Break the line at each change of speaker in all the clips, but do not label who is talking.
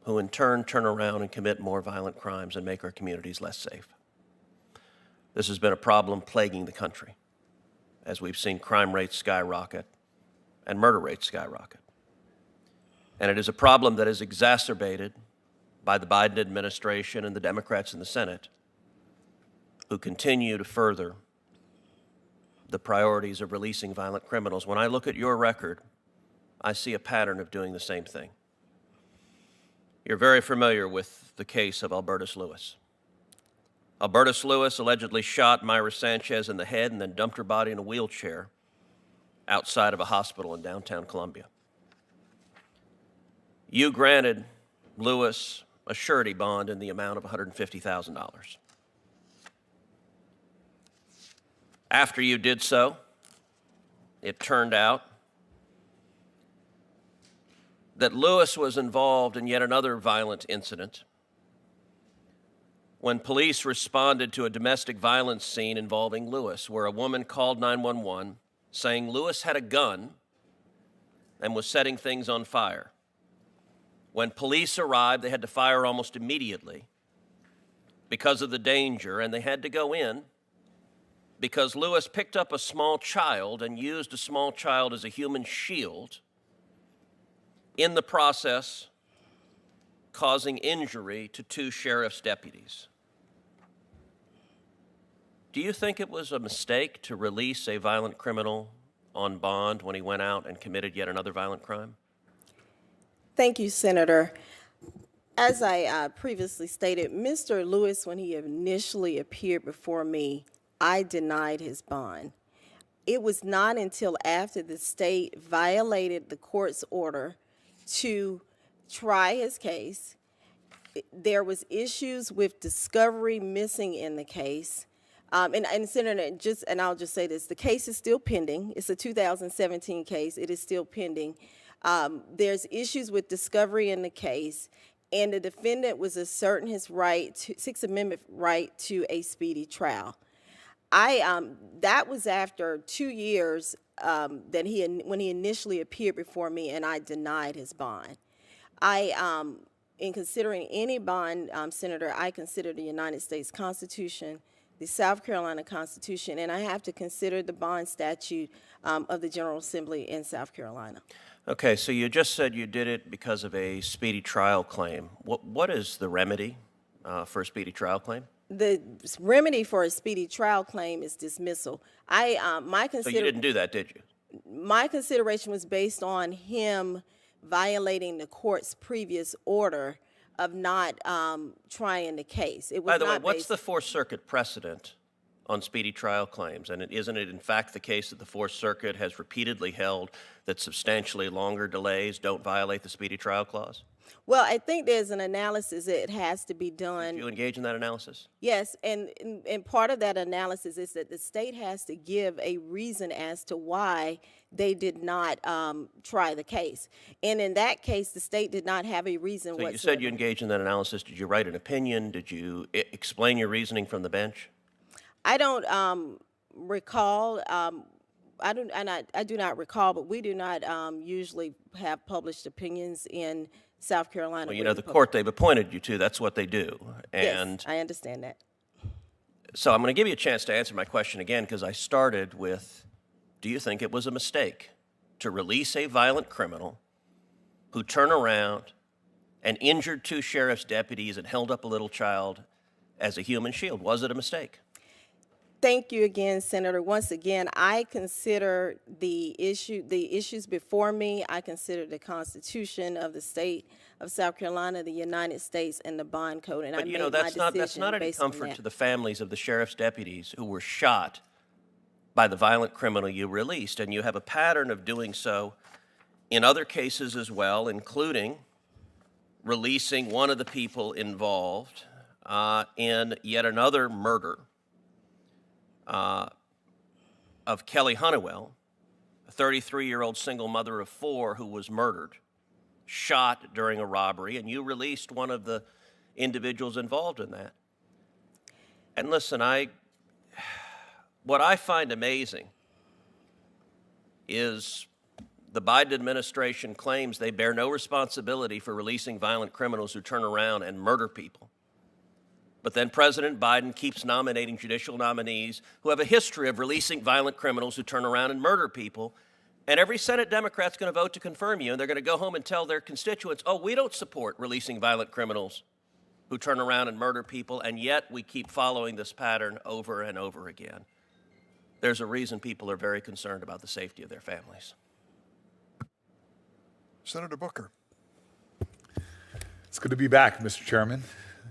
who in turn turn around and commit more violent crimes and make our communities less safe. This has been a problem plaguing the country as we've seen crime rates skyrocket and murder rates skyrocket. And it is a problem that is exacerbated by the Biden administration and the Democrats in the Senate, who continue to further the priorities of releasing violent criminals. When I look at your record, I see a pattern of doing the same thing. You're very familiar with the case of Albertus Lewis. Albertus Lewis allegedly shot Myra Sanchez in the head and then dumped her body in a wheelchair outside of a hospital in downtown Columbia. You granted Lewis a surety bond in the amount of $150,000. After you did so, it turned out that Lewis was involved in yet another violent incident when police responded to a domestic violence scene involving Lewis, where a woman called 911 saying Lewis had a gun and was setting things on fire. When police arrived, they had to fire almost immediately because of the danger, and they had to go in because Lewis picked up a small child and used a small child as a human shield, in the process causing injury to two sheriff's deputies. Do you think it was a mistake to release a violent criminal on bond when he went out and committed yet another violent crime?
Thank you, Senator. As I previously stated, Mr. Lewis, when he initially appeared before me, I denied his bond. It was not until after the state violated the court's order to try his case. There was issues with discovery missing in the case. And Senator, I'll just say this, the case is still pending. It's a 2017 case. It is still pending. There's issues with discovery in the case, and the defendant was asserting his right, Sixth Amendment right to a speedy trial. That was after 2 years when he initially appeared before me, and I denied his bond. In considering any bond, Senator, I consider the United States Constitution, the South Carolina Constitution, and I have to consider the bond statute of the General Assembly in South Carolina.
Okay, so you just said you did it because of a speedy trial claim. What is the remedy for a speedy trial claim?
The remedy for a speedy trial claim is dismissal.
So you didn't do that, did you?
My consideration was based on him violating the court's previous order of not trying the case. It was
By the way,
not
what's the Fourth Circuit precedent on speedy trial claims? And isn't it in fact the case that the Fourth Circuit has repeatedly held that substantially longer delays don't violate the speedy trial clause?
Well, I think there's an analysis that has to be done.
Did you engage in that analysis?
Yes, and part of that analysis is that the state has to give a reason as to why they did not try the case. And in that case, the state did not have a reason whatsoever.
So you said you engaged in that analysis. Did you write an opinion? Did you explain your reasoning from the bench?
I don't recall. I do not recall, but we do not usually have published opinions in South Carolina.
Well, you know, the court they've appointed you to, that's what they do. And
yes, I understand that.
So I'm going to give you a chance to answer my question again, because I started with, do you think it was a mistake to release a violent criminal who turned around and injured two sheriff's deputies and held up a little child as a human shield? Was it a mistake?
Thank you again, Senator. Once again, I consider the issues before me. I consider the Constitution of the state of South Carolina, the United States, and the bond code. And
but you know, that's not any comfort to the families of the sheriff's deputies who were shot by the violent criminal you released. And you have a pattern of doing so in other cases as well, including releasing one of the people involved in yet another murder of Kelly Honeywell, a 33-year-old single mother of 4 who was murdered, shot during a robbery, and you released one of the individuals involved in that. And listen, what I find amazing is The Biden administration claims they bear no responsibility for releasing violent criminals who turn around and murder people. But then President Biden keeps nominating judicial nominees who have a history of releasing violent criminals who turn around and murder people. And every Senate Democrat's going to vote to confirm you, and they're going to go home and tell their constituents, oh, we don't support releasing violent criminals who turn around and murder people, and yet we keep following this pattern over and over again. There's a reason people are very concerned about the safety of their families.
Senator Booker.
It's good to be back, Mr. Chairman.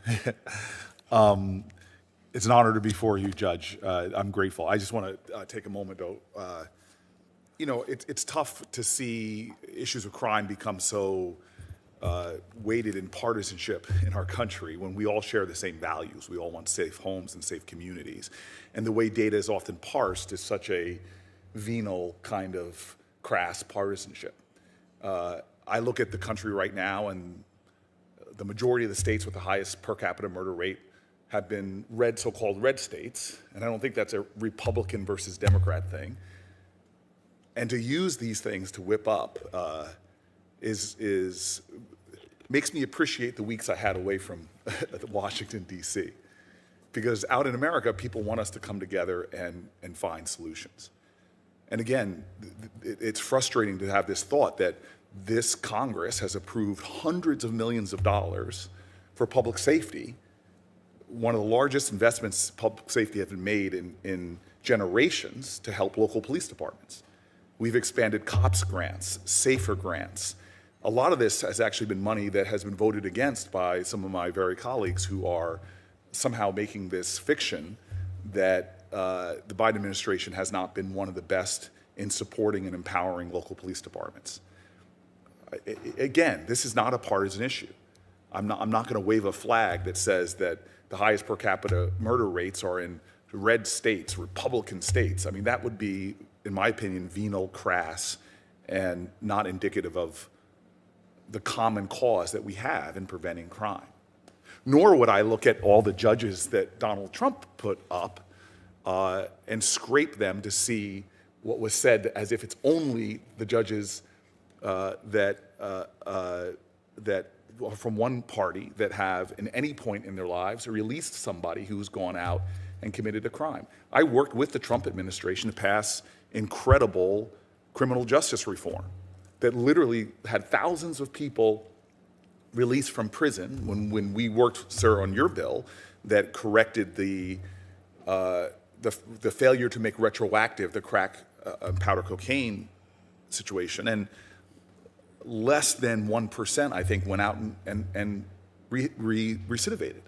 It's an honor to be before you, Judge. I'm grateful. I just want to take a moment, though. You know, it's tough to see issues of crime become so weighted in partisanship in our country when we all share the same values. We all want safe homes and safe communities. And the way data is often parsed is such a venal kind of crass partisanship. I look at the country right now, and the majority of the states with the highest per capita murder rate have been red, so-called red states, and I don't think that's a Republican versus Democrat thing. And to use these things to whip up makes me appreciate the weeks I had away from Washington, D.C. Because out in America, people want us to come together and find solutions. And again, it's frustrating to have this thought that this Congress has approved hundreds of millions of dollars for public safety, one of the largest investments public safety has been made in generations to help local police departments. We've expanded COPS grants, SAFER grants. A lot of this has actually been money that has been voted against by some of my very colleagues who are somehow making this fiction that the Biden administration has not been one of the best in supporting and empowering local police departments. Again, this is not a partisan issue. I'm not going to wave a flag that says that the highest per capita murder rates are in red states, Republican states. I mean, that would be, in my opinion, venal, crass, and not indicative of the common cause that we have in preventing crime. Nor would I look at all the judges that Donald Trump put up and scrape them to see what was said as if it's only the judges that are from one party that have, in any point in their lives, released somebody who's gone out and committed a crime. I worked with the Trump administration to pass incredible criminal justice reform that literally had thousands of people released from prison when we worked, sir, on your bill that corrected the failure to make retroactive the crack and powder cocaine situation. And less than 1%, I think, went out and recidivated.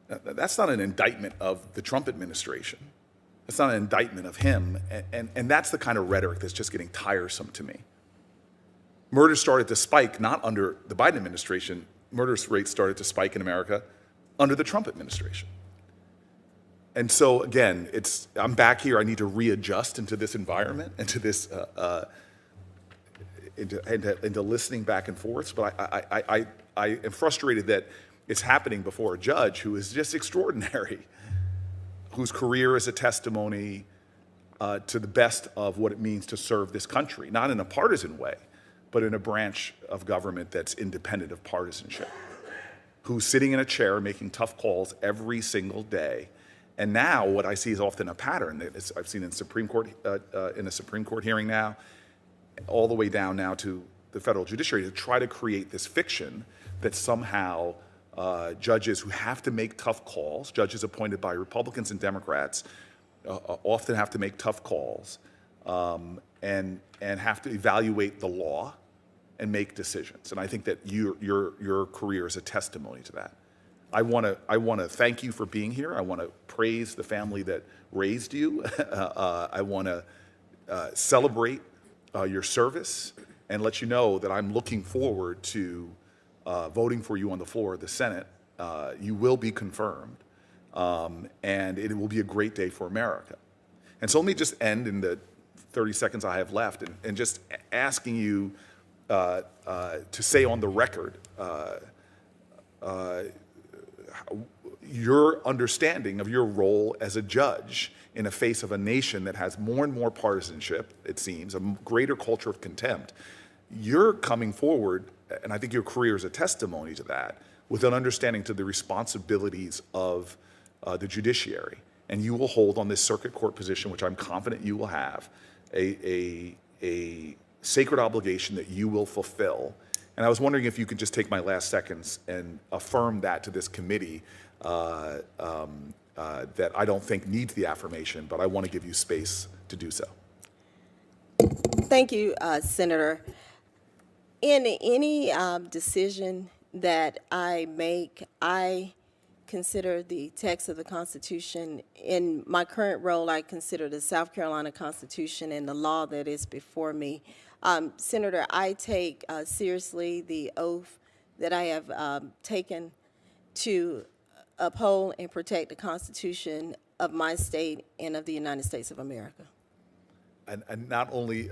That's not an indictment of the Trump administration. That's not an indictment of him. And that's the kind of rhetoric that's just getting tiresome to me. Murder started to spike not under the Biden administration. Murder rates started to spike in America under the Trump administration. And so, again, I'm back here. I need to readjust into this environment, into this, into listening back and forth. But I am frustrated that it's happening before a judge who is just extraordinary, whose career is a testimony to the best of what it means to serve this country, not in a partisan way, but in a branch of government that's independent of partisanship, who's sitting in a chair making tough calls every single day. And now what I see is often a pattern that I've seen in Supreme Court, in a Supreme Court hearing now, all the way down now to the federal judiciary, to try to create this fiction that somehow judges who have to make tough calls, judges appointed by Republicans and Democrats, often have to make tough calls and have to evaluate the law and make decisions. And I think that your career is a testimony to that. I want to thank you for being here. I want to praise the family that raised you. I want to celebrate your service and let you know that I'm looking forward to voting for you on the floor of the Senate. You will be confirmed, and it will be a great day for America. And so let me just end in the 30 seconds I have left and just asking you to say on the record, your understanding of your role as a judge in the face of a nation that has more and more partisanship, it seems, a greater culture of contempt. You're coming forward, and I think your career is a testimony to that, with an understanding to the responsibilities of the judiciary. And you will hold on this circuit court position, which I'm confident you will have, a sacred obligation that you will fulfill. And I was wondering if you could just take my last seconds and affirm that to this committee that I don't think needs the affirmation, but I want to give you space to do so.
Thank you, Senator. In any decision that I make, I consider the text of the Constitution. In my current role, I consider the South Carolina Constitution and the law that is before me. Senator, I take seriously the oath that I have taken to uphold and protect the Constitution of my state and of the United States of America.
And not only